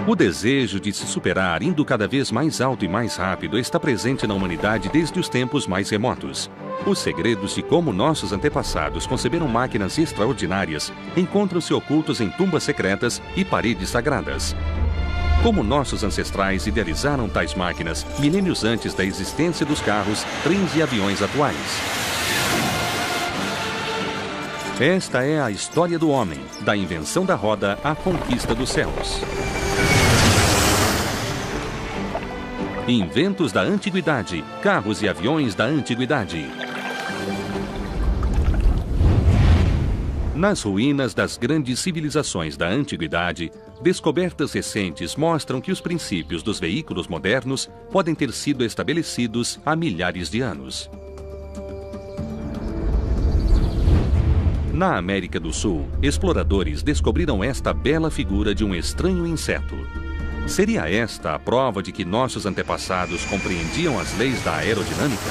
O desejo de se superar, indo cada vez mais alto e mais rápido, está presente na humanidade desde os tempos mais remotos. Os segredos de como nossos antepassados conceberam máquinas extraordinárias encontram-se ocultos em tumbas secretas e paredes sagradas. Como nossos ancestrais idealizaram tais máquinas milênios antes da existência dos carros, trens e aviões atuais. Esta é a história do homem, da invenção da roda à conquista dos céus. Inventos da Antiguidade, carros e aviões da Antiguidade. Nas ruínas das grandes civilizações da Antiguidade, descobertas recentes mostram que os princípios dos veículos modernos podem ter sido estabelecidos há milhares de anos. Na América do Sul, exploradores descobriram esta bela figura de um estranho inseto. Seria esta a prova de que nossos antepassados compreendiam as leis da aerodinâmica?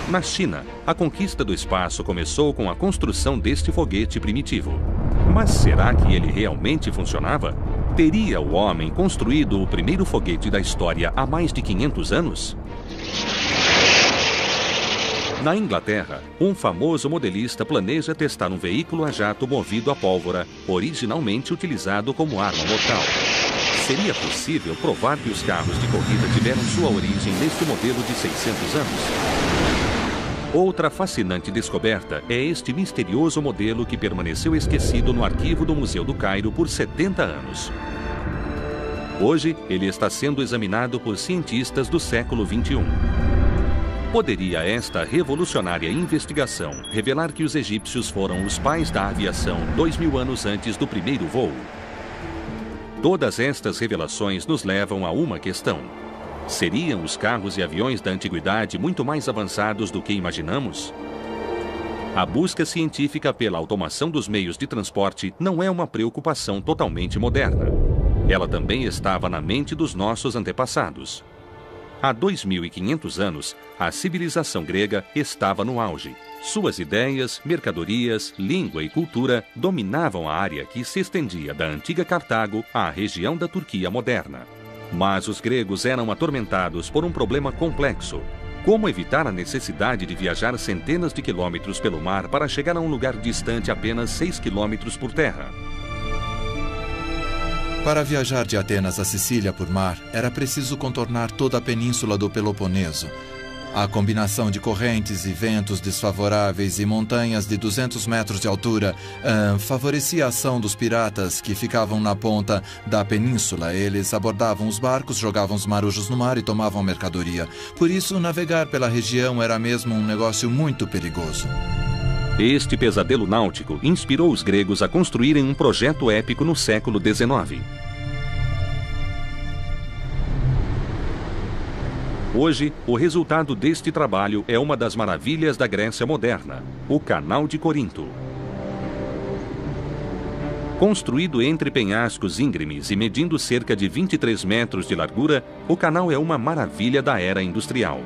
Na China, a conquista do espaço começou com a construção deste foguete primitivo. Mas será que ele realmente funcionava? Teria o homem construído o primeiro foguete da história há mais de 500 anos? Na Inglaterra, um famoso modelista planeja testar um veículo a jato movido a pólvora, originalmente utilizado como arma mortal. Seria possível provar que os carros de corrida tiveram sua origem neste modelo de 600 anos? Outra fascinante descoberta é este misterioso modelo que permaneceu esquecido no arquivo do Museu do Cairo por 70 anos. Hoje, ele está sendo examinado por cientistas do século XXI. Poderia esta revolucionária investigação revelar que os egípcios foram os pais da aviação 2000 anos antes do primeiro voo? Todas estas revelações nos levam a uma questão. Seriam os carros e aviões da antiguidade muito mais avançados do que imaginamos? A busca científica pela automação dos meios de transporte não é uma preocupação totalmente moderna. Ela também estava na mente dos nossos antepassados. Há 2500 anos, a civilização grega estava no auge. Suas ideias, mercadorias, língua e cultura dominavam a área que se estendia da antiga Cartago à região da Turquia moderna. Mas os gregos eram atormentados por um problema complexo. Como evitar a necessidade de viajar centenas de quilômetros pelo mar para chegar a um lugar distante apenas 6 quilômetros por terra? Para viajar de Atenas a Sicília por mar, era preciso contornar toda a península do Peloponeso. A combinação de correntes e ventos desfavoráveis e montanhas de 200 metros de altura favorecia a ação dos piratas que ficavam na ponta da península. Eles abordavam os barcos, jogavam os marujos no mar e tomavam mercadoria. Por isso, navegar pela região era mesmo um negócio muito perigoso. Este pesadelo náutico inspirou os gregos a construírem um projeto épico no século XIX. Hoje, o resultado deste trabalho é uma das maravilhas da Grécia moderna, o Canal de Corinto. Construído entre penhascos íngremes e medindo cerca de 23 metros de largura, o canal é uma maravilha da era industrial.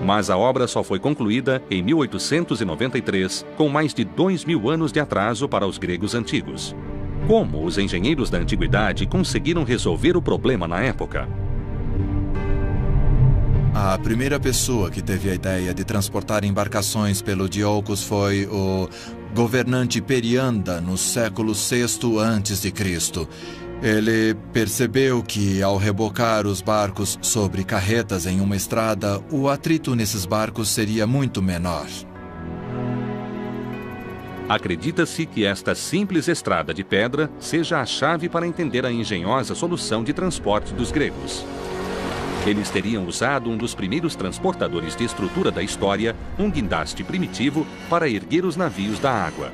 Mas a obra só foi concluída em 1893, com mais de 2000 anos de atraso para os gregos antigos. Como os engenheiros da antiguidade conseguiram resolver o problema na época? A primeira pessoa que teve a ideia de transportar embarcações pelo Diolcos foi o governante Perianda, no século VI a.C. Ele percebeu que, ao rebocar os barcos sobre carretas em uma estrada, o atrito nesses barcos seria muito menor. Acredita-se que esta simples estrada de pedra seja a chave para entender a engenhosa solução de transporte dos gregos. Eles teriam usado um dos primeiros transportadores de estrutura da história, um guindaste primitivo, para erguer os navios da água.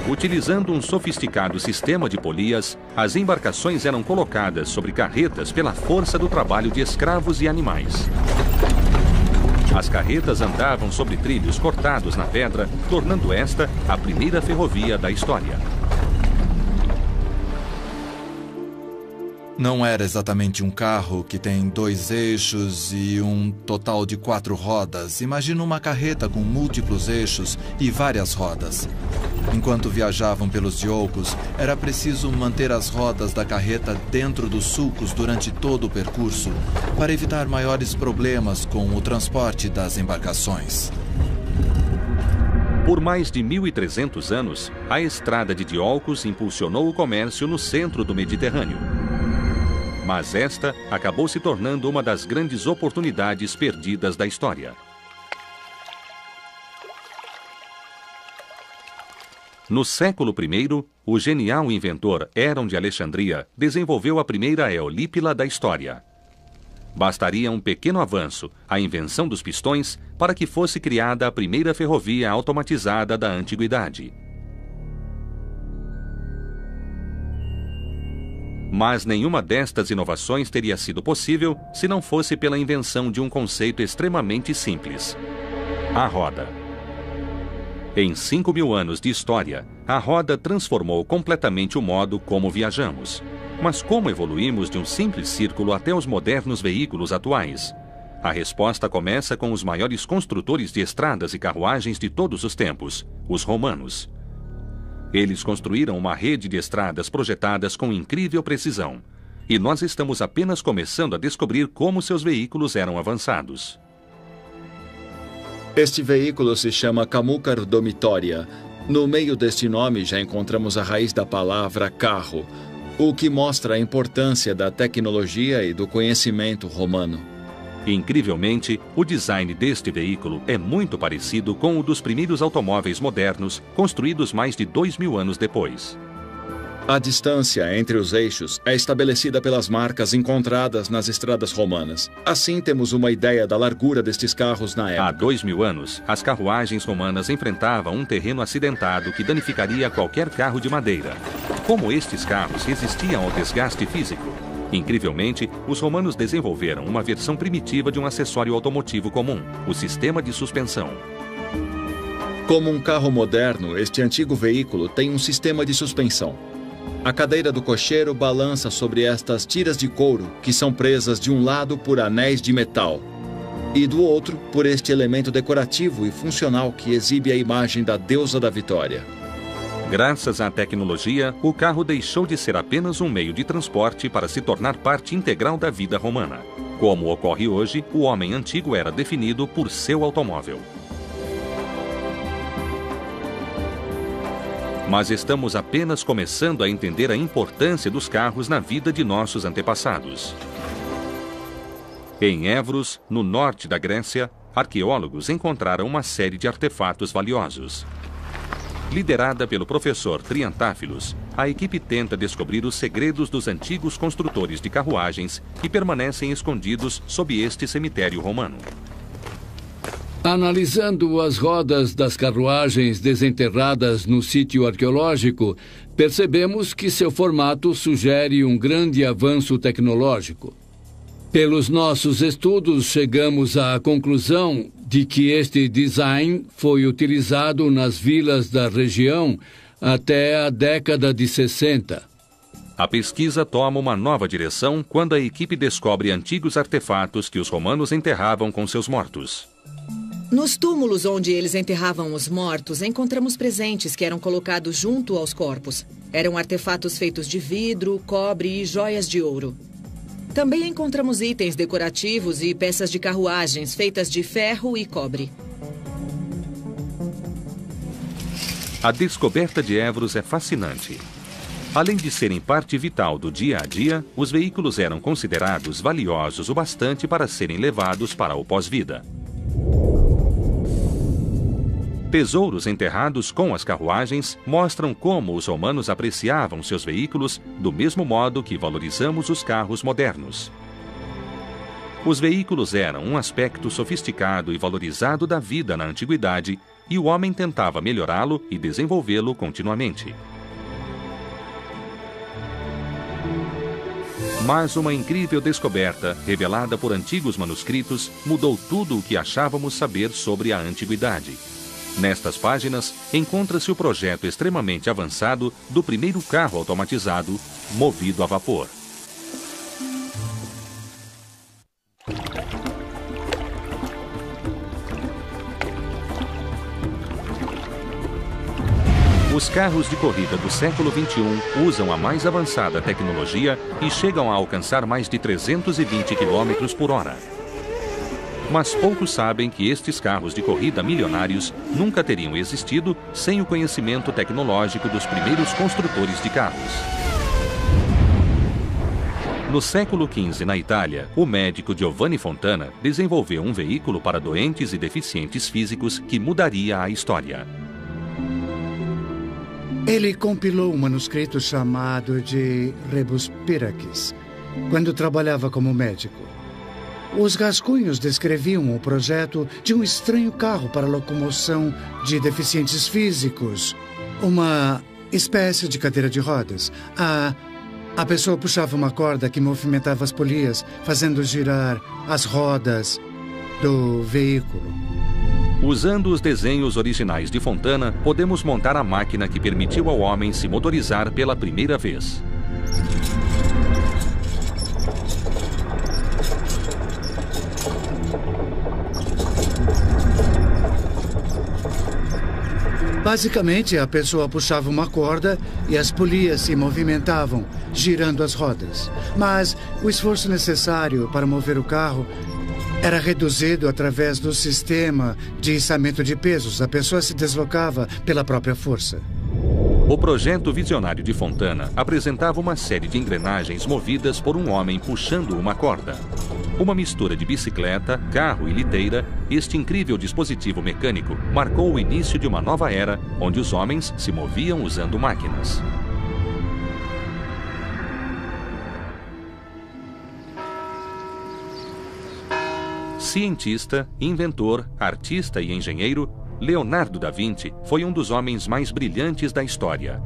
Utilizando um sofisticado sistema de polias, as embarcações eram colocadas sobre carretas pela força do trabalho de escravos e animais. As carretas andavam sobre trilhos cortados na pedra, tornando esta a primeira ferrovia da história. Não era exatamente um carro que tem 2 eixos e um total de 4 rodas. Imagina uma carreta com múltiplos eixos e várias rodas. Enquanto viajavam pelos Yolcos, era preciso manter as rodas da carreta dentro dos sulcos durante todo o percurso, para evitar maiores problemas com o transporte das embarcações. Por mais de 1.300 anos, a estrada de Diolcos impulsionou o comércio no centro do Mediterrâneo. Mas esta acabou se tornando uma das grandes oportunidades perdidas da história. No século I, o genial inventor Hérón de Alexandria desenvolveu a primeira eolípila da história. Bastaria um pequeno avanço, a invenção dos pistões, para que fosse criada a primeira ferrovia automatizada da antiguidade. Mas nenhuma destas inovações teria sido possível se não fosse pela invenção de um conceito extremamente simples: a roda. Em 5.000 anos de história, a roda transformou completamente o modo como viajamos. Mas como evoluímos de um simples círculo até os modernos veículos atuais? A resposta começa com os maiores construtores de estradas e carruagens de todos os tempos, os romanos. Eles construíram uma rede de estradas projetadas com incrível precisão. E nós estamos apenas começando a descobrir como seus veículos eram avançados. Este veículo se chama Camúcar Domitória. No meio deste nome já encontramos a raiz da palavra carro, o que mostra a importância da tecnologia e do conhecimento romano. Incrivelmente, o design deste veículo é muito parecido com o dos primeiros automóveis modernos, construídos mais de 2.000 anos depois. A distância entre os eixos é estabelecida pelas marcas encontradas nas estradas romanas. Assim, temos uma ideia da largura destes carros na época. Há 2.000 anos, as carruagens romanas enfrentavam um terreno acidentado que danificaria qualquer carro de madeira. Como estes carros resistiam ao desgaste físico? Incrivelmente, os romanos desenvolveram uma versão primitiva de um acessório automotivo comum, o sistema de suspensão. Como um carro moderno, este antigo veículo tem um sistema de suspensão. A cadeira do cocheiro balança sobre estas tiras de couro, que são presas de um lado por anéis de metal, e do outro por este elemento decorativo e funcional que exibe a imagem da deusa da vitória. Graças à tecnologia, o carro deixou de ser apenas um meio de transporte para se tornar parte integral da vida romana. Como ocorre hoje, o homem antigo era definido por seu automóvel. Mas estamos apenas começando a entender a importância dos carros na vida de nossos antepassados. Em Évros, no norte da Grécia, arqueólogos encontraram uma série de artefatos valiosos. Liderada pelo professor Triantáfilos, a equipe tenta descobrir os segredos dos antigos construtores de carruagens que permanecem escondidos sob este cemitério romano. Analisando as rodas das carruagens desenterradas no sítio arqueológico, percebemos que seu formato sugere um grande avanço tecnológico. Pelos nossos estudos, chegamos à conclusão de que este design foi utilizado nas vilas da região até a década de 60. A pesquisa toma uma nova direção quando a equipe descobre antigos artefatos que os romanos enterravam com seus mortos. Nos túmulos onde eles enterravam os mortos, encontramos presentes que eram colocados junto aos corpos. Eram artefatos feitos de vidro, cobre e joias de ouro. Também encontramos itens decorativos e peças de carruagens feitas de ferro e cobre. A descoberta de Évros é fascinante. Além de serem parte vital do dia a dia, os veículos eram considerados valiosos o bastante para serem levados para o pós-vida. Tesouros enterrados com as carruagens mostram como os romanos apreciavam seus veículos do mesmo modo que valorizamos os carros modernos. Os veículos eram um aspecto sofisticado e valorizado da vida na antiguidade, e o homem tentava melhorá-lo e desenvolvê-lo continuamente. Mas uma incrível descoberta, revelada por antigos manuscritos, mudou tudo o que achávamos saber sobre a antiguidade. Nestas páginas, encontra-se o projeto extremamente avançado do primeiro carro automatizado, movido a vapor. Os carros de corrida do século XXI usam a mais avançada tecnologia e chegam a alcançar mais de 320 km por hora. Mas poucos sabem que estes carros de corrida milionários nunca teriam existido sem o conhecimento tecnológico dos primeiros construtores de carros. No século XV, na Itália, o médico Giovanni Fontana desenvolveu um veículo para doentes e deficientes físicos que mudaria a história. Ele compilou um manuscrito chamado de Rebus Piracis, quando trabalhava como médico. Os rascunhos descreviam o projeto de um estranho carro para locomoção de deficientes físicos, uma espécie de cadeira de rodas. A pessoa puxava uma corda que movimentava as polias, fazendo girar as rodas do veículo. Usando os desenhos originais de Fontana, podemos montar a máquina que permitiu ao homem se motorizar pela primeira vez. Basicamente, a pessoa puxava uma corda e as polias se movimentavam, girando as rodas. Mas o esforço necessário para mover o carro era reduzido através do sistema de içamento de pesos. A pessoa se deslocava pela própria força. O projeto visionário de Fontana apresentava uma série de engrenagens movidas por um homem puxando uma corda. Uma mistura de bicicleta, carro e liteira, este incrível dispositivo mecânico marcou o início de uma nova era onde os homens se moviam usando máquinas. Cientista, inventor, artista e engenheiro, Leonardo da Vinci foi um dos homens mais brilhantes da história.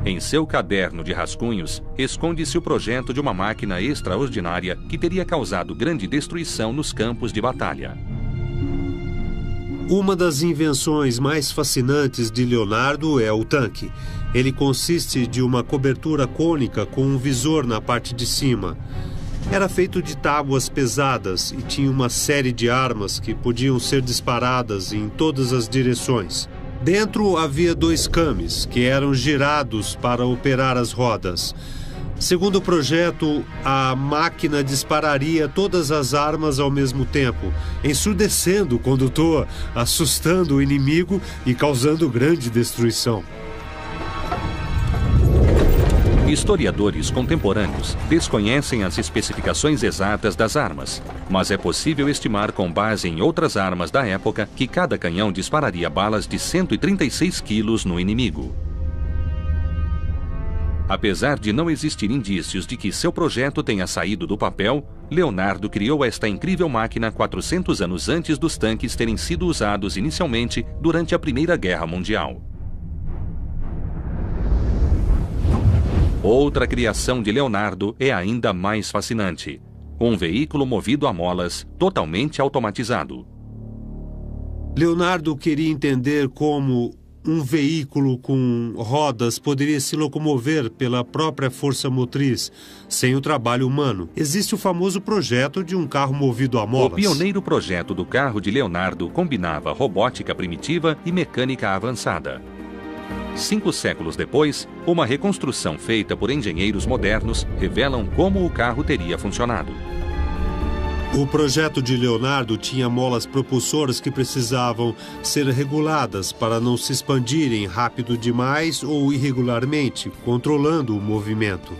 Em seu caderno de rascunhos, esconde-se o projeto de uma máquina extraordinária que teria causado grande destruição nos campos de batalha. Uma das invenções mais fascinantes de Leonardo é o tanque. Ele consiste de uma cobertura cônica com um visor na parte de cima. Era feito de tábuas pesadas e tinha uma série de armas que podiam ser disparadas em todas as direções. Dentro havia 2 cames, que eram girados para operar as rodas. Segundo o projeto, a máquina dispararia todas as armas ao mesmo tempo, ensurdecendo o condutor, assustando o inimigo e causando grande destruição. Historiadores contemporâneos desconhecem as especificações exatas das armas, mas é possível estimar com base em outras armas da época que cada canhão dispararia balas de 136 quilos no inimigo. Apesar de não existir indícios de que seu projeto tenha saído do papel, Leonardo criou esta incrível máquina 400 anos antes dos tanques terem sido usados inicialmente durante a Primeira Guerra Mundial. Outra criação de Leonardo é ainda mais fascinante: um veículo movido a molas, totalmente automatizado. Leonardo queria entender como um veículo com rodas poderia se locomover pela própria força motriz, sem o trabalho humano. Existe o famoso projeto de um carro movido a molas. O pioneiro projeto do carro de Leonardo combinava robótica primitiva e mecânica avançada. 5 séculos depois, uma reconstrução feita por engenheiros modernos revelam como o carro teria funcionado. O projeto de Leonardo tinha molas propulsoras que precisavam ser reguladas para não se expandirem rápido demais ou irregularmente, controlando o movimento.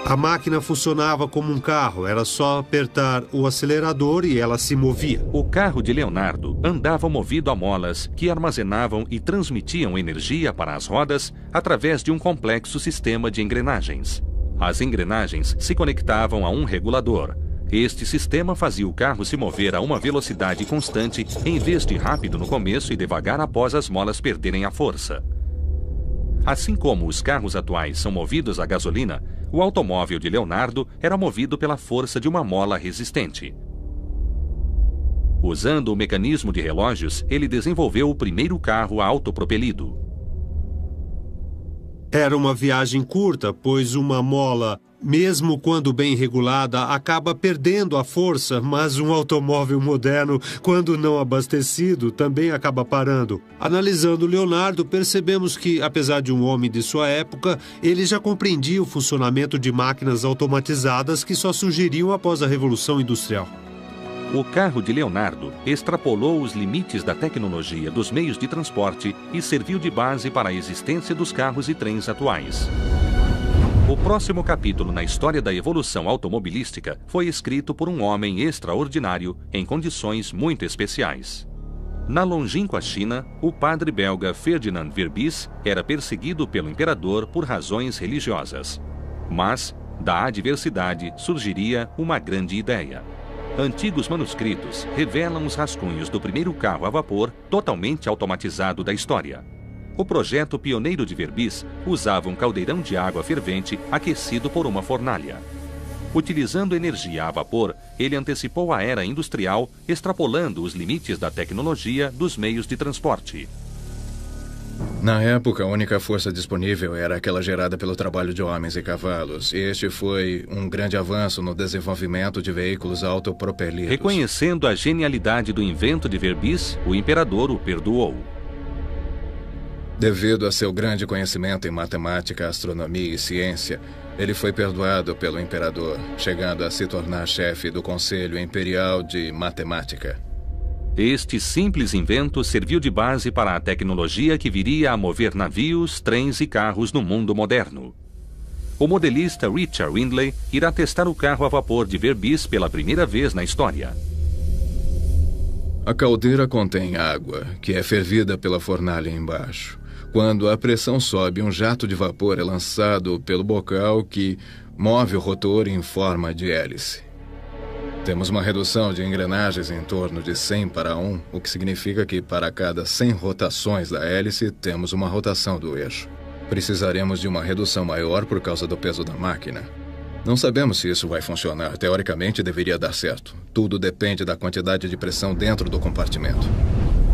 A máquina funcionava como um carro, era só apertar o acelerador e ela se movia. O carro de Leonardo andava movido a molas que armazenavam e transmitiam energia para as rodas através de um complexo sistema de engrenagens. As engrenagens se conectavam a um regulador. Este sistema fazia o carro se mover a uma velocidade constante, em vez de rápido no começo e devagar após as molas perderem a força. Assim como os carros atuais são movidos a gasolina, o automóvel de Leonardo era movido pela força de uma mola resistente. Usando o mecanismo de relógios, ele desenvolveu o primeiro carro autopropelido. Era uma viagem curta, pois uma mola mesmo quando bem regulada, acaba perdendo a força, mas um automóvel moderno, quando não abastecido, também acaba parando. Analisando Leonardo, percebemos que, apesar de um homem de sua época, ele já compreendia o funcionamento de máquinas automatizadas que só surgiriam após a Revolução Industrial. O carro de Leonardo extrapolou os limites da tecnologia dos meios de transporte e serviu de base para a existência dos carros e trens atuais. O próximo capítulo na história da evolução automobilística foi escrito por um homem extraordinário em condições muito especiais. Na longínqua China, o padre belga Ferdinand Verbis era perseguido pelo imperador por razões religiosas. Mas, da adversidade, surgiria uma grande ideia. Antigos manuscritos revelam os rascunhos do primeiro carro a vapor totalmente automatizado da história. O projeto pioneiro de Verbis usava um caldeirão de água fervente aquecido por uma fornalha. Utilizando energia a vapor, ele antecipou a era industrial, extrapolando os limites da tecnologia dos meios de transporte. Na época, a única força disponível era aquela gerada pelo trabalho de homens e cavalos. Este foi um grande avanço no desenvolvimento de veículos autopropelidos. Reconhecendo a genialidade do invento de Verbis, o imperador o perdoou. Devido a seu grande conhecimento em matemática, astronomia e ciência, ele foi perdoado pelo imperador, chegando a se tornar chefe do Conselho Imperial de Matemática. Este simples invento serviu de base para a tecnologia que viria a mover navios, trens e carros no mundo moderno. O modelista Richard Windley irá testar o carro a vapor de Verbis pela primeira vez na história. A caldeira contém água, que é fervida pela fornalha embaixo. Quando a pressão sobe, um jato de vapor é lançado pelo bocal que move o rotor em forma de hélice. Temos uma redução de engrenagens em torno de 100 para 1, o que significa que para cada 100 rotações da hélice, temos uma rotação do eixo. Precisaremos de uma redução maior por causa do peso da máquina. Não sabemos se isso vai funcionar. Teoricamente, deveria dar certo. Tudo depende da quantidade de pressão dentro do compartimento.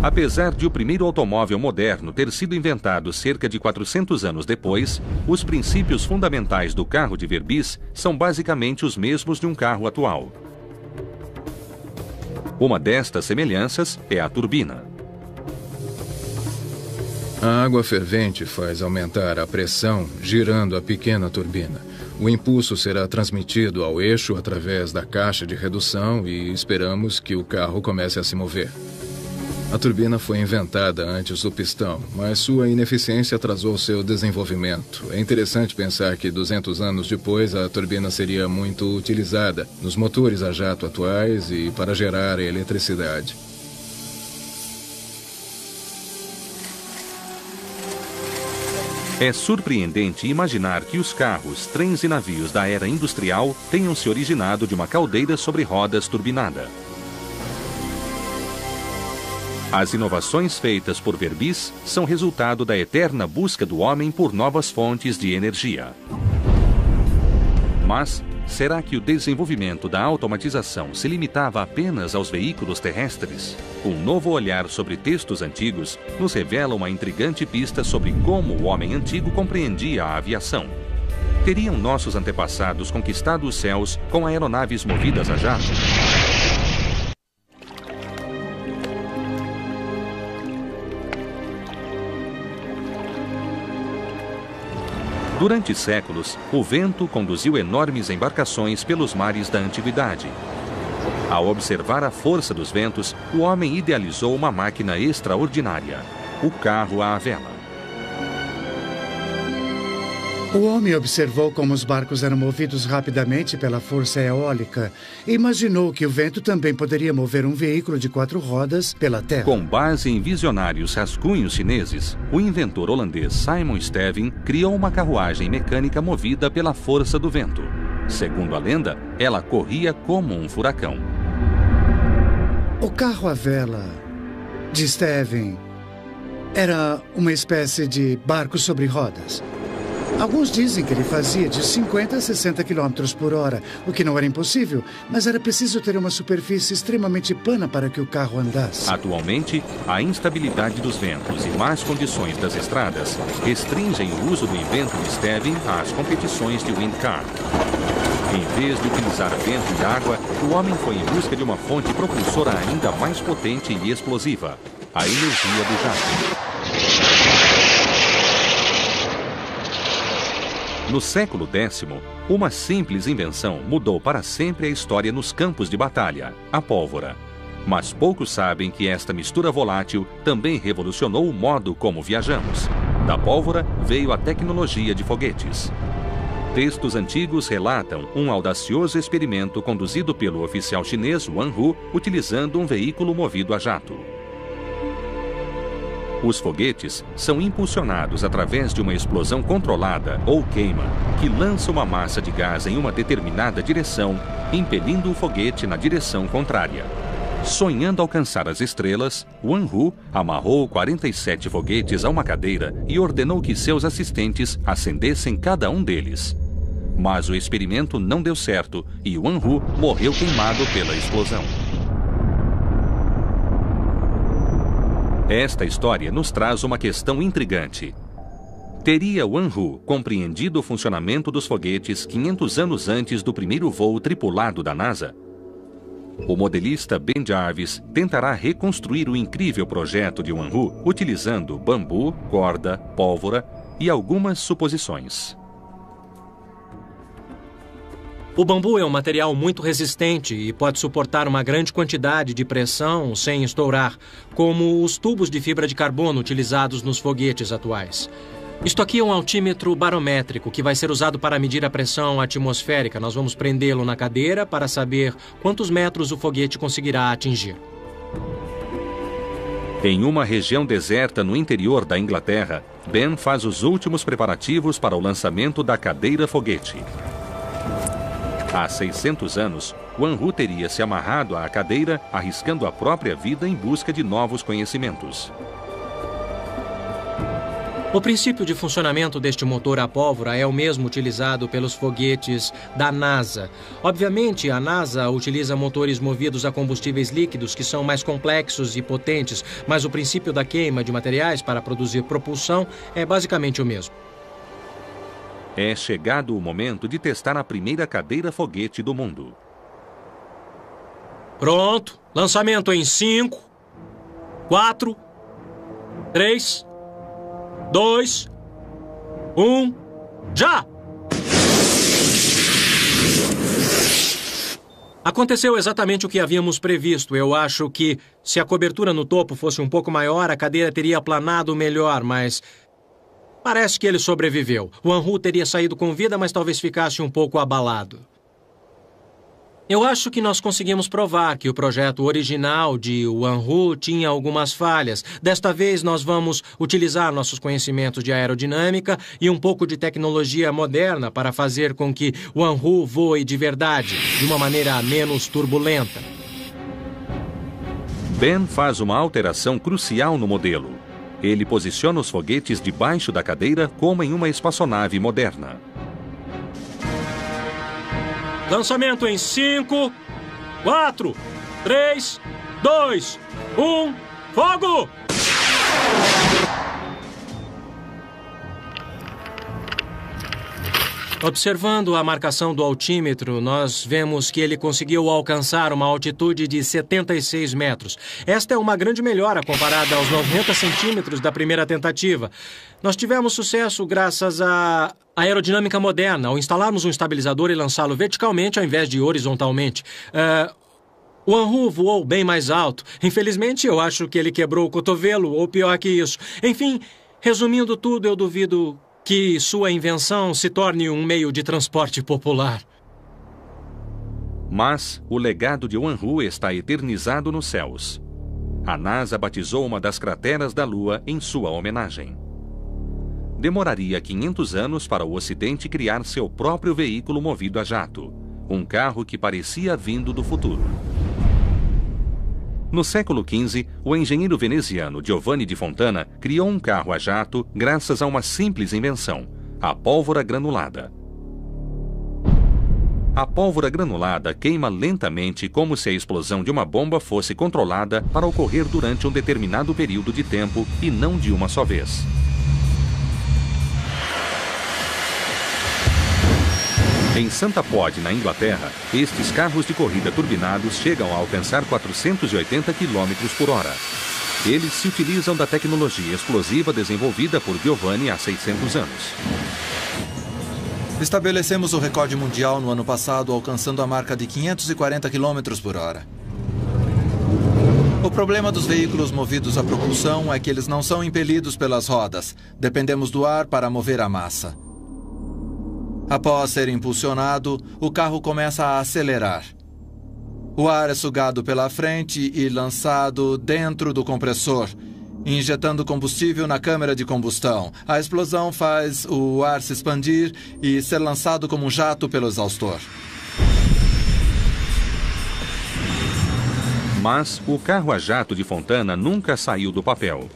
Apesar de o primeiro automóvel moderno ter sido inventado cerca de 400 anos depois, os princípios fundamentais do carro de Verbis são basicamente os mesmos de um carro atual. Uma destas semelhanças é a turbina. A água fervente faz aumentar a pressão girando a pequena turbina. O impulso será transmitido ao eixo através da caixa de redução e esperamos que o carro comece a se mover. A turbina foi inventada antes do pistão, mas sua ineficiência atrasou seu desenvolvimento. É interessante pensar que 200 anos depois a turbina seria muito utilizada nos motores a jato atuais e para gerar eletricidade. É surpreendente imaginar que os carros, trens e navios da era industrial tenham se originado de uma caldeira sobre rodas turbinada. As inovações feitas por Verbis são resultado da eterna busca do homem por novas fontes de energia. Mas, será que o desenvolvimento da automatização se limitava apenas aos veículos terrestres? Um novo olhar sobre textos antigos nos revela uma intrigante pista sobre como o homem antigo compreendia a aviação. Teriam nossos antepassados conquistado os céus com aeronaves movidas a jato? Durante séculos, o vento conduziu enormes embarcações pelos mares da antiguidade. Ao observar a força dos ventos, o homem idealizou uma máquina extraordinária, o carro à vela. O homem observou como os barcos eram movidos rapidamente pela força eólica e imaginou que o vento também poderia mover um veículo de 4 rodas pela terra. Com base em visionários rascunhos chineses, o inventor holandês Simon Stevin criou uma carruagem mecânica movida pela força do vento. Segundo a lenda, ela corria como um furacão. O carro à vela de Stevin era uma espécie de barco sobre rodas. Alguns dizem que ele fazia de 50 a 60 km por hora, o que não era impossível, mas era preciso ter uma superfície extremamente plana para que o carro andasse. Atualmente, a instabilidade dos ventos e más condições das estradas restringem o uso do invento de Stevin às competições de windcar. Em vez de utilizar vento e água, o homem foi em busca de uma fonte propulsora ainda mais potente e explosiva, a energia do jato. No século X, uma simples invenção mudou para sempre a história nos campos de batalha, a pólvora. Mas poucos sabem que esta mistura volátil também revolucionou o modo como viajamos. Da pólvora veio a tecnologia de foguetes. Textos antigos relatam um audacioso experimento conduzido pelo oficial chinês Wan Hu utilizando um veículo movido a jato. Os foguetes são impulsionados através de uma explosão controlada ou queima, que lança uma massa de gás em uma determinada direção, impelindo o foguete na direção contrária. Sonhando alcançar as estrelas, Wan Hu amarrou 47 foguetes a uma cadeira e ordenou que seus assistentes acendessem cada um deles. Mas o experimento não deu certo e Wan Hu morreu queimado pela explosão. Esta história nos traz uma questão intrigante. Teria Wan Hu compreendido o funcionamento dos foguetes 500 anos antes do primeiro voo tripulado da NASA? O modelista Ben Jarvis tentará reconstruir o incrível projeto de Wan Hu utilizando bambu, corda, pólvora e algumas suposições. O bambu é um material muito resistente e pode suportar uma grande quantidade de pressão sem estourar, como os tubos de fibra de carbono utilizados nos foguetes atuais. Isto aqui é um altímetro barométrico que vai ser usado para medir a pressão atmosférica. Nós vamos prendê-lo na cadeira para saber quantos metros o foguete conseguirá atingir. Em uma região deserta no interior da Inglaterra, Ben faz os últimos preparativos para o lançamento da cadeira foguete. Há 600 anos, Wan Hu teria se amarrado à cadeira, arriscando a própria vida em busca de novos conhecimentos. O princípio de funcionamento deste motor a pólvora é o mesmo utilizado pelos foguetes da NASA. Obviamente, a NASA utiliza motores movidos a combustíveis líquidos que são mais complexos e potentes, mas o princípio da queima de materiais para produzir propulsão é basicamente o mesmo. É chegado o momento de testar a primeira cadeira foguete do mundo. Pronto. Lançamento em 5, 4, 3, 2, 1, já! Aconteceu exatamente o que havíamos previsto. Eu acho que, se a cobertura no topo fosse um pouco maior, a cadeira teria planado melhor, mas parece que ele sobreviveu. Wan Hu teria saído com vida, mas talvez ficasse um pouco abalado. Eu acho que nós conseguimos provar que o projeto original de Wan Hu tinha algumas falhas. Desta vez, nós vamos utilizar nossos conhecimentos de aerodinâmica e um pouco de tecnologia moderna para fazer com que Wan Hu voe de verdade, de uma maneira menos turbulenta. Ben faz uma alteração crucial no modelo. Ele posiciona os foguetes debaixo da cadeira como em uma espaçonave moderna. Lançamento em 5, 4, 3, 2, 1, fogo! Observando a marcação do altímetro, nós vemos que ele conseguiu alcançar uma altitude de 76 metros. Esta é uma grande melhora comparada aos 90 centímetros da primeira tentativa. Nós tivemos sucesso graças à aerodinâmica moderna, ao instalarmos um estabilizador e lançá-lo verticalmente ao invés de horizontalmente. O Wan Hu voou bem mais alto. Infelizmente, eu acho que ele quebrou o cotovelo, ou pior que isso. Enfim, resumindo tudo, eu duvido que sua invenção se torne um meio de transporte popular. Mas o legado de Wan Hu está eternizado nos céus. A NASA batizou uma das crateras da Lua em sua homenagem. Demoraria 500 anos para o Ocidente criar seu próprio veículo movido a jato, um carro que parecia vindo do futuro. No século XV, o engenheiro veneziano Giovanni di Fontana criou um carro a jato graças a uma simples invenção, a pólvora granulada. A pólvora granulada queima lentamente como se a explosão de uma bomba fosse controlada para ocorrer durante um determinado período de tempo e não de uma só vez. Em Santa Pod, na Inglaterra, estes carros de corrida turbinados chegam a alcançar 480 km por hora. Eles se utilizam da tecnologia explosiva desenvolvida por Giovanni há 600 anos. Estabelecemos o recorde mundial no ano passado, alcançando a marca de 540 km por hora. O problema dos veículos movidos a propulsão é que eles não são impelidos pelas rodas. Dependemos do ar para mover a massa. Após ser impulsionado, o carro começa a acelerar. O ar é sugado pela frente e lançado dentro do compressor, injetando combustível na câmara de combustão. A explosão faz o ar se expandir e ser lançado como um jato pelo exaustor. Mas o carro a jato de Fontana nunca saiu do papel.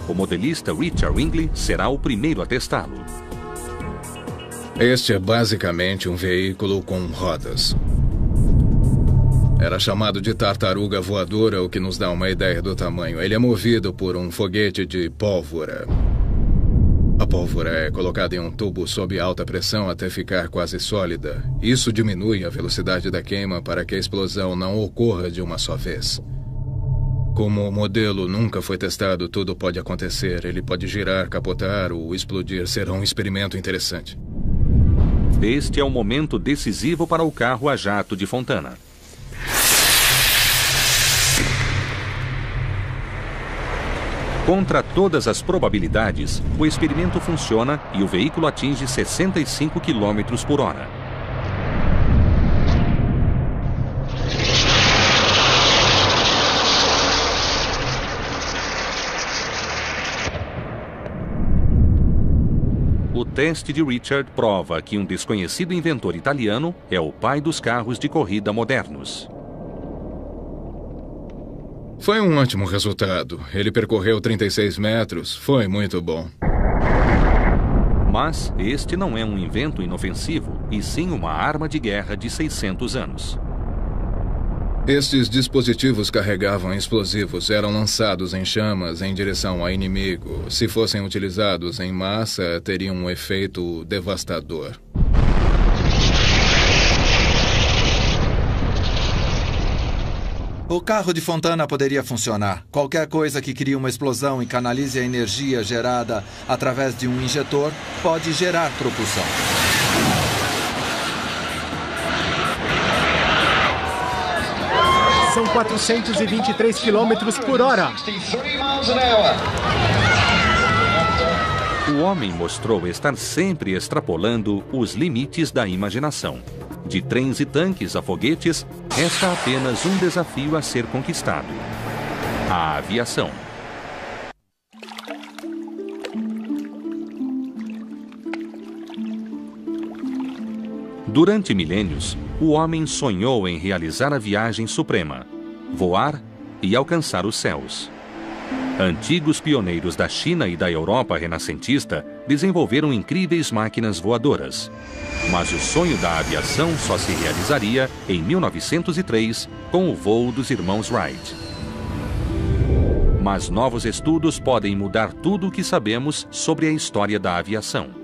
O modelista Richard Wingley será o primeiro a testá-lo. Este é basicamente um veículo com rodas. Era chamado de tartaruga voadora, o que nos dá uma ideia do tamanho. Ele é movido por um foguete de pólvora. A pólvora é colocada em um tubo sob alta pressão até ficar quase sólida. Isso diminui a velocidade da queima para que a explosão não ocorra de uma só vez. Como o modelo nunca foi testado, tudo pode acontecer. Ele pode girar, capotar ou explodir. Será um experimento interessante. Este é o momento decisivo para o carro a jato de Fontana. Contra todas as probabilidades, o experimento funciona e o veículo atinge 65 km por hora. O teste de Richard prova que um desconhecido inventor italiano é o pai dos carros de corrida modernos. Foi um ótimo resultado. Ele percorreu 36 metros. Foi muito bom. Mas este não é um invento inofensivo, e sim uma arma de guerra de 600 anos. Estes dispositivos carregavam explosivos, eram lançados em chamas em direção ao inimigo. Se fossem utilizados em massa, teriam um efeito devastador. O carro de Fontana poderia funcionar. Qualquer coisa que crie uma explosão e canalize a energia gerada através de um injetor pode gerar propulsão. São 423 km por hora. O homem mostrou estar sempre extrapolando os limites da imaginação. De trens e tanques a foguetes, resta apenas um desafio a ser conquistado: a aviação. Durante milênios, o homem sonhou em realizar a viagem suprema, voar e alcançar os céus. Antigos pioneiros da China e da Europa renascentista desenvolveram incríveis máquinas voadoras. Mas o sonho da aviação só se realizaria em 1903 com o voo dos irmãos Wright. Mas novos estudos podem mudar tudo o que sabemos sobre a história da aviação.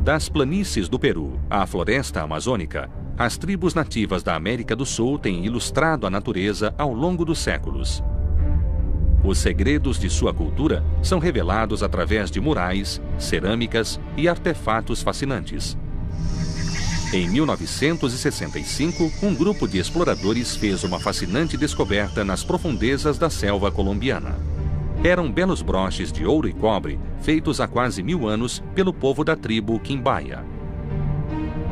Das planícies do Peru à floresta amazônica, as tribos nativas da América do Sul têm ilustrado a natureza ao longo dos séculos. Os segredos de sua cultura são revelados através de murais, cerâmicas e artefatos fascinantes. Em 1965, um grupo de exploradores fez uma fascinante descoberta nas profundezas da selva colombiana. Eram belos broches de ouro e cobre feitos há quase 1000 anos pelo povo da tribo Quimbaya.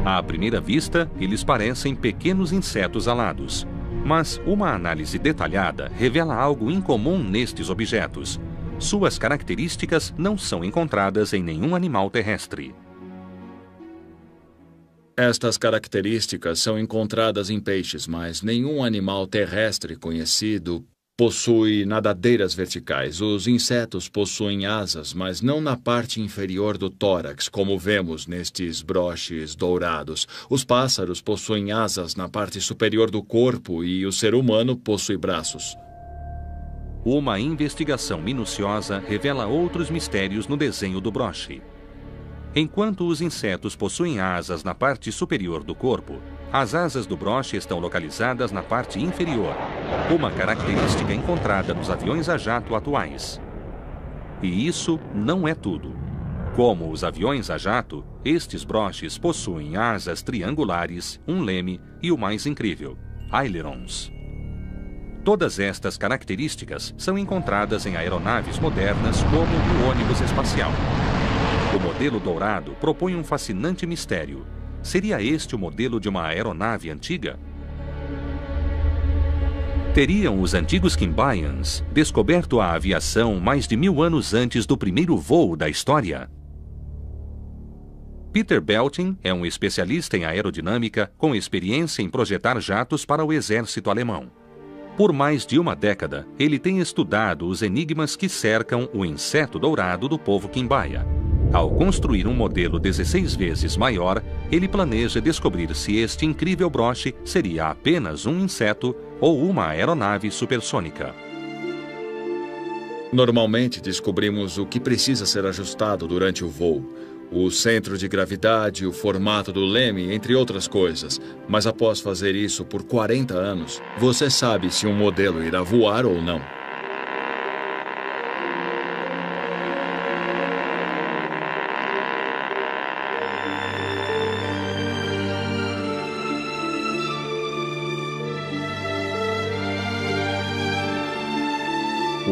À primeira vista, eles parecem pequenos insetos alados. Mas uma análise detalhada revela algo incomum nestes objetos. Suas características não são encontradas em nenhum animal terrestre. Estas características são encontradas em peixes, mas nenhum animal terrestre conhecido Possui nadadeiras verticais. Os insetos possuem asas, mas não na parte inferior do tórax, como vemos nestes broches dourados. Os pássaros possuem asas na parte superior do corpo e o ser humano possui braços. Uma investigação minuciosa revela outros mistérios no desenho do broche. Enquanto os insetos possuem asas na parte superior do corpo, as asas do broche estão localizadas na parte inferior, uma característica encontrada nos aviões a jato atuais. E isso não é tudo. Como os aviões a jato, estes broches possuem asas triangulares, um leme e o mais incrível, ailerons. Todas estas características são encontradas em aeronaves modernas como o ônibus espacial. O modelo dourado propõe um fascinante mistério. Seria este o modelo de uma aeronave antiga? Teriam os antigos Quimbayans descoberto a aviação mais de 1000 anos antes do primeiro voo da história? Peter Belting é um especialista em aerodinâmica com experiência em projetar jatos para o exército alemão. Por mais de uma década, ele tem estudado os enigmas que cercam o inseto dourado do povo Quimbaya. Ao construir um modelo 16 vezes maior, ele planeja descobrir se este incrível broche seria apenas um inseto ou uma aeronave supersônica. Normalmente descobrimos o que precisa ser ajustado durante o voo. O centro de gravidade, o formato do leme, entre outras coisas. Mas após fazer isso por 40 anos, você sabe se um modelo irá voar ou não.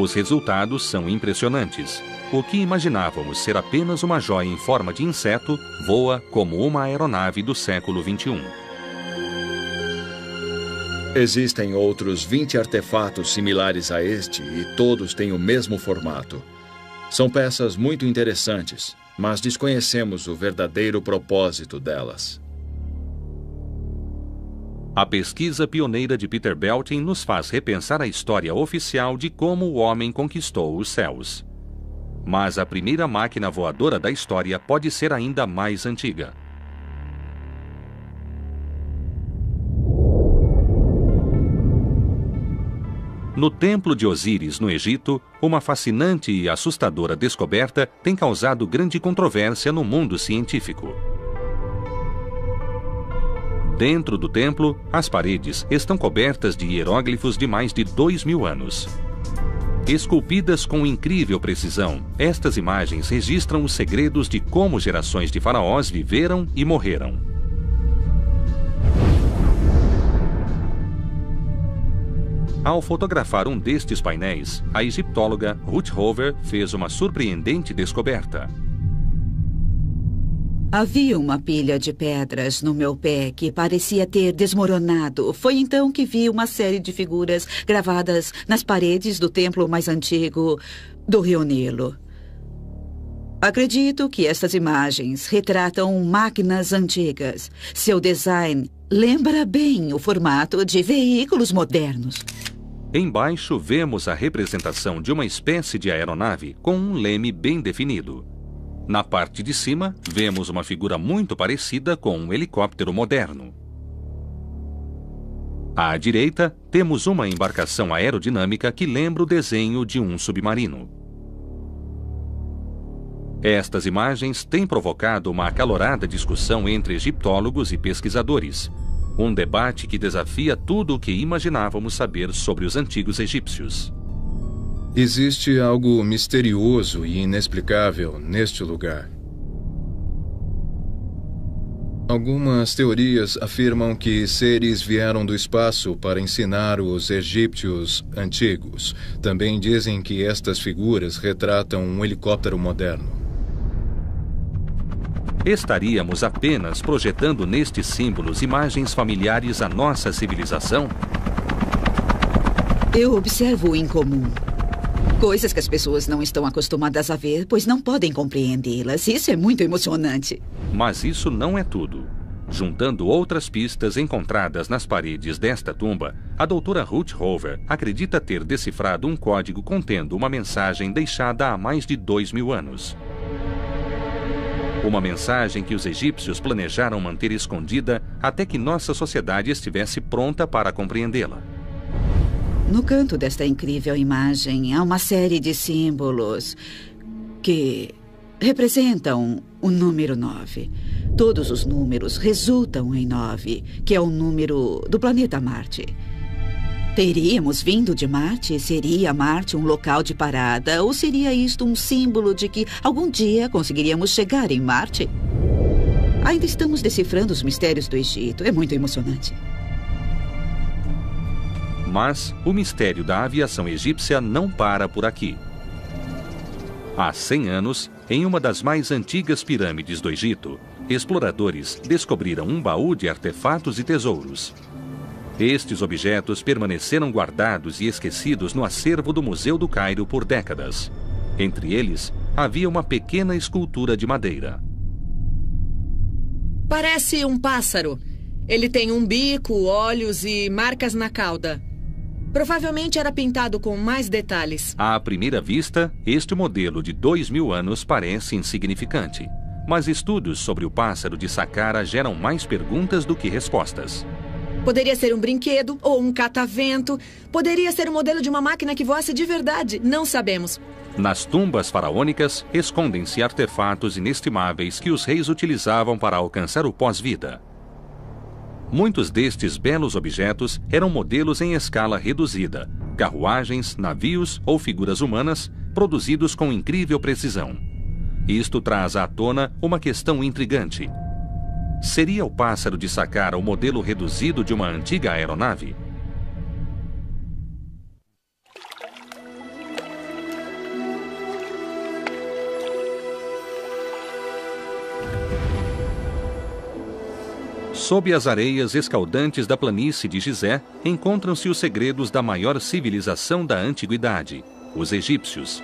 Os resultados são impressionantes. O que imaginávamos ser apenas uma joia em forma de inseto voa como uma aeronave do século XXI. Existem outros 20 artefatos similares a este e todos têm o mesmo formato. São peças muito interessantes, mas desconhecemos o verdadeiro propósito delas. A pesquisa pioneira de Peter Belting nos faz repensar a história oficial de como o homem conquistou os céus. Mas a primeira máquina voadora da história pode ser ainda mais antiga. No Templo de Osíris, no Egito, uma fascinante e assustadora descoberta tem causado grande controvérsia no mundo científico. Dentro do templo, as paredes estão cobertas de hieróglifos de mais de 2000 anos. Esculpidas com incrível precisão, estas imagens registram os segredos de como gerações de faraós viveram e morreram. Ao fotografar um destes painéis, a egiptóloga Ruth Hover fez uma surpreendente descoberta. Havia uma pilha de pedras no meu pé que parecia ter desmoronado. Foi então que vi uma série de figuras gravadas nas paredes do templo mais antigo do Rio Nilo. Acredito que estas imagens retratam máquinas antigas. Seu design lembra bem o formato de veículos modernos. Embaixo vemos a representação de uma espécie de aeronave com um leme bem definido. Na parte de cima, vemos uma figura muito parecida com um helicóptero moderno. À direita, temos uma embarcação aerodinâmica que lembra o desenho de um submarino. Estas imagens têm provocado uma acalorada discussão entre egiptólogos e pesquisadores. Um debate que desafia tudo o que imaginávamos saber sobre os antigos egípcios. Existe algo misterioso e inexplicável neste lugar. Algumas teorias afirmam que seres vieram do espaço para ensinar os egípcios antigos. Também dizem que estas figuras retratam um helicóptero moderno. Estaríamos apenas projetando nestes símbolos imagens familiares à nossa civilização? Eu observo o incomum. Coisas que as pessoas não estão acostumadas a ver, pois não podem compreendê-las. Isso é muito emocionante. Mas isso não é tudo. Juntando outras pistas encontradas nas paredes desta tumba, a doutora Ruth Hover acredita ter decifrado um código contendo uma mensagem deixada há mais de 2.000 anos. Uma mensagem que os egípcios planejaram manter escondida até que nossa sociedade estivesse pronta para compreendê-la. No canto desta incrível imagem há uma série de símbolos que representam o número 9. Todos os números resultam em 9, que é o número do planeta Marte. Teríamos vindo de Marte? Seria Marte um local de parada? Ou seria isto um símbolo de que algum dia conseguiríamos chegar em Marte? Ainda estamos decifrando os mistérios do Egito. É muito emocionante. Mas o mistério da aviação egípcia não para por aqui. Há 100 anos, em uma das mais antigas pirâmides do Egito, exploradores descobriram um baú de artefatos e tesouros. Estes objetos permaneceram guardados e esquecidos no acervo do Museu do Cairo por décadas. Entre eles, havia uma pequena escultura de madeira. Parece um pássaro. Ele tem um bico, olhos e marcas na cauda. Provavelmente era pintado com mais detalhes. À primeira vista, este modelo de 2.000 anos parece insignificante. Mas estudos sobre o pássaro de Saqqara geram mais perguntas do que respostas. Poderia ser um brinquedo ou um catavento. Poderia ser o modelo de uma máquina que voasse de verdade. Não sabemos. Nas tumbas faraônicas, escondem-se artefatos inestimáveis que os reis utilizavam para alcançar o pós-vida. Muitos destes belos objetos eram modelos em escala reduzida, carruagens, navios ou figuras humanas, produzidos com incrível precisão. Isto traz à tona uma questão intrigante. Seria o pássaro de Saqqara o modelo reduzido de uma antiga aeronave? Sob as areias escaldantes da planície de Gizé, encontram-se os segredos da maior civilização da antiguidade, os egípcios.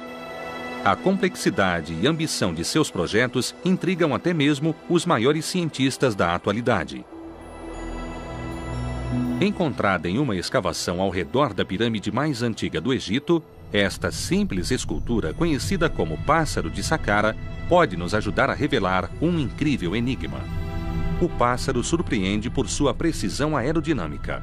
A complexidade e ambição de seus projetos intrigam até mesmo os maiores cientistas da atualidade. Encontrada em uma escavação ao redor da pirâmide mais antiga do Egito, esta simples escultura, conhecida como Pássaro de Saqqara, pode nos ajudar a revelar um incrível enigma. O pássaro surpreende por sua precisão aerodinâmica.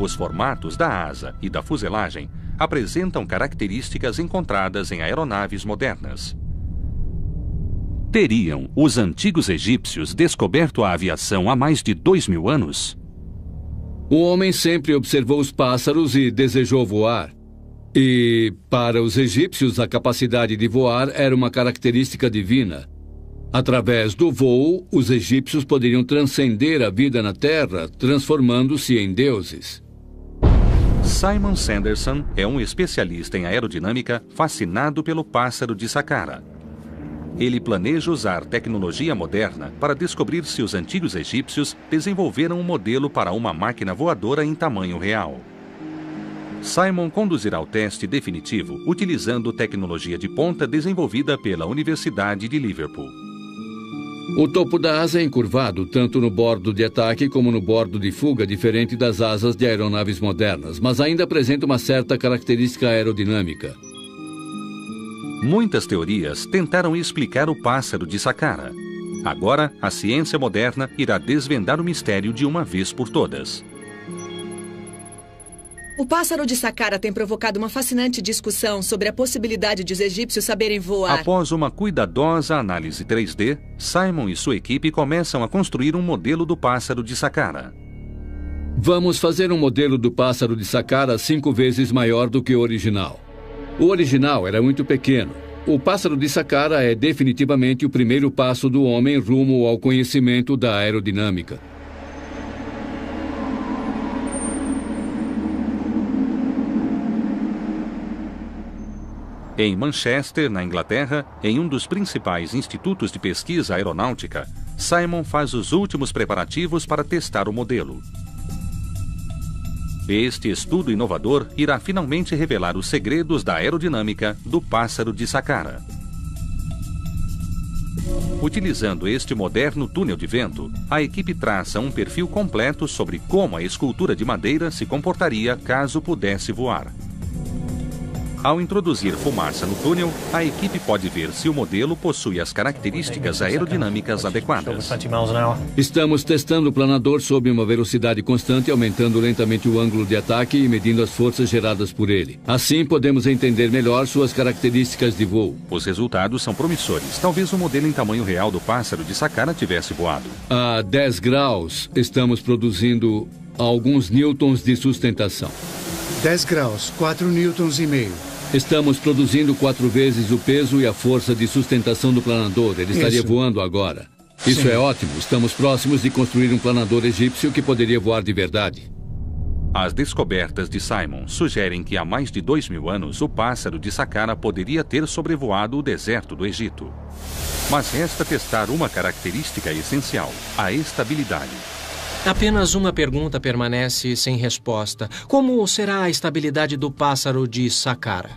Os formatos da asa e da fuselagem apresentam características encontradas em aeronaves modernas. Teriam os antigos egípcios descoberto a aviação há mais de 2.000 anos? O homem sempre observou os pássaros e desejou voar. E, para os egípcios, a capacidade de voar era uma característica divina. Através do voo, os egípcios poderiam transcender a vida na Terra, transformando-se em deuses. Simon Sanderson é um especialista em aerodinâmica fascinado pelo pássaro de Saqqara. Ele planeja usar tecnologia moderna para descobrir se os antigos egípcios desenvolveram um modelo para uma máquina voadora em tamanho real. Simon conduzirá o teste definitivo utilizando tecnologia de ponta desenvolvida pela Universidade de Liverpool. O topo da asa é encurvado tanto no bordo de ataque como no bordo de fuga, diferente das asas de aeronaves modernas, mas ainda apresenta uma certa característica aerodinâmica. Muitas teorias tentaram explicar o pássaro de Saqqara. Agora, a ciência moderna irá desvendar o mistério de uma vez por todas. O pássaro de Saqqara tem provocado uma fascinante discussão sobre a possibilidade de os egípcios saberem voar. Após uma cuidadosa análise 3D, Simon e sua equipe começam a construir um modelo do pássaro de Saqqara. Vamos fazer um modelo do pássaro de Saqqara 5 vezes maior do que o original. O original era muito pequeno. O pássaro de Saqqara é definitivamente o primeiro passo do homem rumo ao conhecimento da aerodinâmica. Em Manchester, na Inglaterra, em um dos principais institutos de pesquisa aeronáutica, Simon faz os últimos preparativos para testar o modelo. Este estudo inovador irá finalmente revelar os segredos da aerodinâmica do pássaro de Saqqara. Utilizando este moderno túnel de vento, a equipe traça um perfil completo sobre como a escultura de madeira se comportaria caso pudesse voar. Ao introduzir fumaça no túnel, a equipe pode ver se o modelo possui as características aerodinâmicas adequadas. Estamos testando o planador sob uma velocidade constante, aumentando lentamente o ângulo de ataque e medindo as forças geradas por ele. Assim, podemos entender melhor suas características de voo. Os resultados são promissores. Talvez o modelo em tamanho real do pássaro de Saqqara tivesse voado. A 10 graus, estamos produzindo alguns newtons de sustentação. 10 graus, 4 newtons e meio. Estamos produzindo 4 vezes o peso e a força de sustentação do planador. Ele estaria voando agora. Isso Sim. é ótimo. Estamos próximos de construir um planador egípcio que poderia voar de verdade. As descobertas de Simon sugerem que há mais de 2.000 anos o pássaro de Saqqara poderia ter sobrevoado o deserto do Egito. Mas resta testar uma característica essencial: a estabilidade. Apenas uma pergunta permanece sem resposta. Como será a estabilidade do pássaro de Saqqara?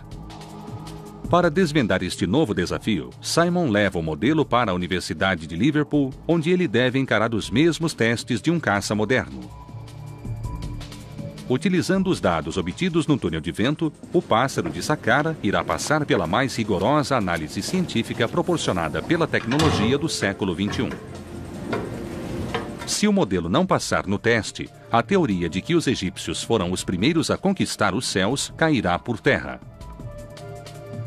Para desvendar este novo desafio, Simon leva o modelo para a Universidade de Liverpool, onde ele deve encarar os mesmos testes de um caça moderno. Utilizando os dados obtidos no túnel de vento, o pássaro de Saqqara irá passar pela mais rigorosa análise científica proporcionada pela tecnologia do século XXI. Se o modelo não passar no teste, a teoria de que os egípcios foram os primeiros a conquistar os céus cairá por terra.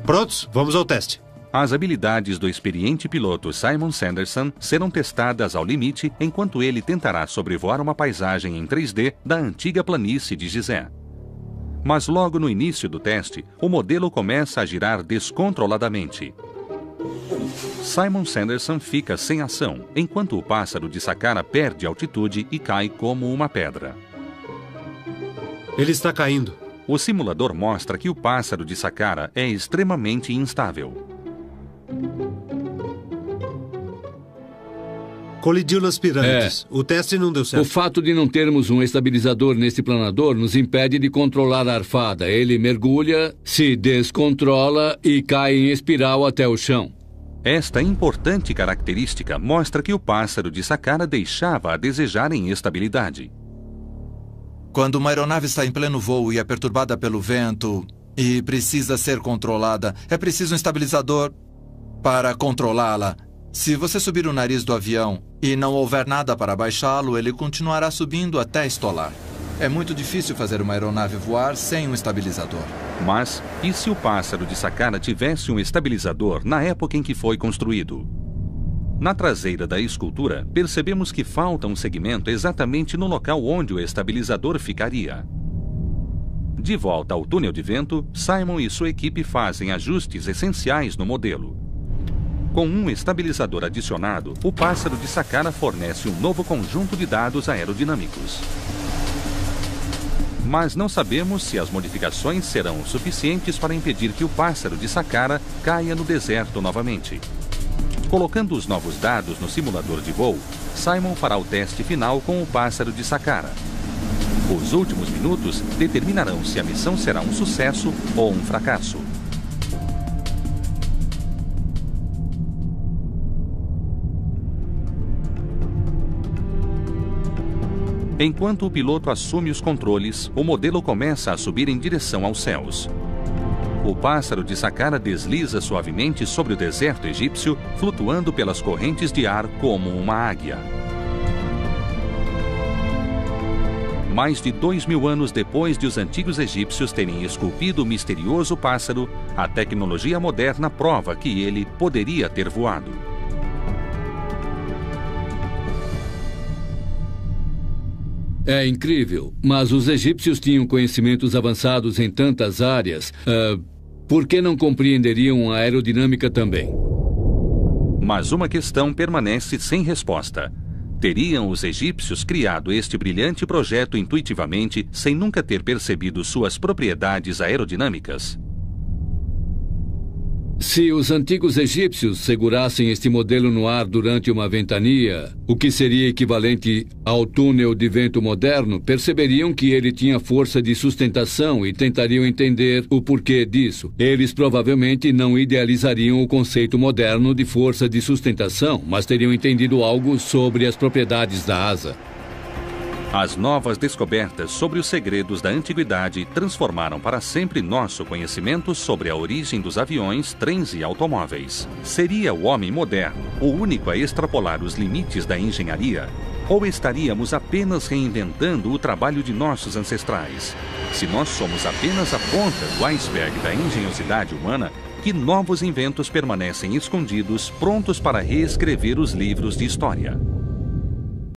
Prontos? Vamos ao teste. As habilidades do experiente piloto Simon Sanderson serão testadas ao limite enquanto ele tentará sobrevoar uma paisagem em 3D da antiga planície de Gizé. Mas logo no início do teste, o modelo começa a girar descontroladamente. Simon Sanderson fica sem ação, enquanto o pássaro de Saqqara perde altitude e cai como uma pedra. Ele está caindo. O simulador mostra que o pássaro de Saqqara é extremamente instável. Colidiu nas pirâmides. O teste não deu certo. O fato de não termos um estabilizador neste planador nos impede de controlar a arfada. Ele mergulha, se descontrola e cai em espiral até o chão. Esta importante característica mostra que o pássaro de Saqqara deixava a desejar em estabilidade. Quando uma aeronave está em pleno voo e é perturbada pelo vento e precisa ser controlada, é preciso um estabilizador para controlá-la. Se você subir o nariz do avião e não houver nada para baixá-lo, ele continuará subindo até estolar. É muito difícil fazer uma aeronave voar sem um estabilizador. Mas, e se o pássaro de Saqqara tivesse um estabilizador na época em que foi construído? Na traseira da escultura, percebemos que falta um segmento exatamente no local onde o estabilizador ficaria. De volta ao túnel de vento, Simon e sua equipe fazem ajustes essenciais no modelo. Com um estabilizador adicionado, o pássaro de Saqqara fornece um novo conjunto de dados aerodinâmicos. Mas não sabemos se as modificações serão suficientes para impedir que o pássaro de Saqqara caia no deserto novamente. Colocando os novos dados no simulador de voo, Simon fará o teste final com o pássaro de Saqqara. Os últimos minutos determinarão se a missão será um sucesso ou um fracasso. Enquanto o piloto assume os controles, o modelo começa a subir em direção aos céus. O pássaro de Saqqara desliza suavemente sobre o deserto egípcio, flutuando pelas correntes de ar como uma águia. Mais de 2.000 anos depois de os antigos egípcios terem esculpido o misterioso pássaro, a tecnologia moderna prova que ele poderia ter voado. É incrível, mas os egípcios tinham conhecimentos avançados em tantas áreas. Por que não compreenderiam a aerodinâmica também? Mas uma questão permanece sem resposta. Teriam os egípcios criado este brilhante projeto intuitivamente, sem nunca ter percebido suas propriedades aerodinâmicas? Se os antigos egípcios segurassem este modelo no ar durante uma ventania, o que seria equivalente ao túnel de vento moderno, perceberiam que ele tinha força de sustentação e tentariam entender o porquê disso. Eles provavelmente não idealizariam o conceito moderno de força de sustentação, mas teriam entendido algo sobre as propriedades da asa. As novas descobertas sobre os segredos da antiguidade transformaram para sempre nosso conhecimento sobre a origem dos aviões, trens e automóveis. Seria o homem moderno o único a extrapolar os limites da engenharia? Ou estaríamos apenas reinventando o trabalho de nossos ancestrais? Se nós somos apenas a ponta do iceberg da engenhosidade humana, que novos inventos permanecem escondidos, prontos para reescrever os livros de história?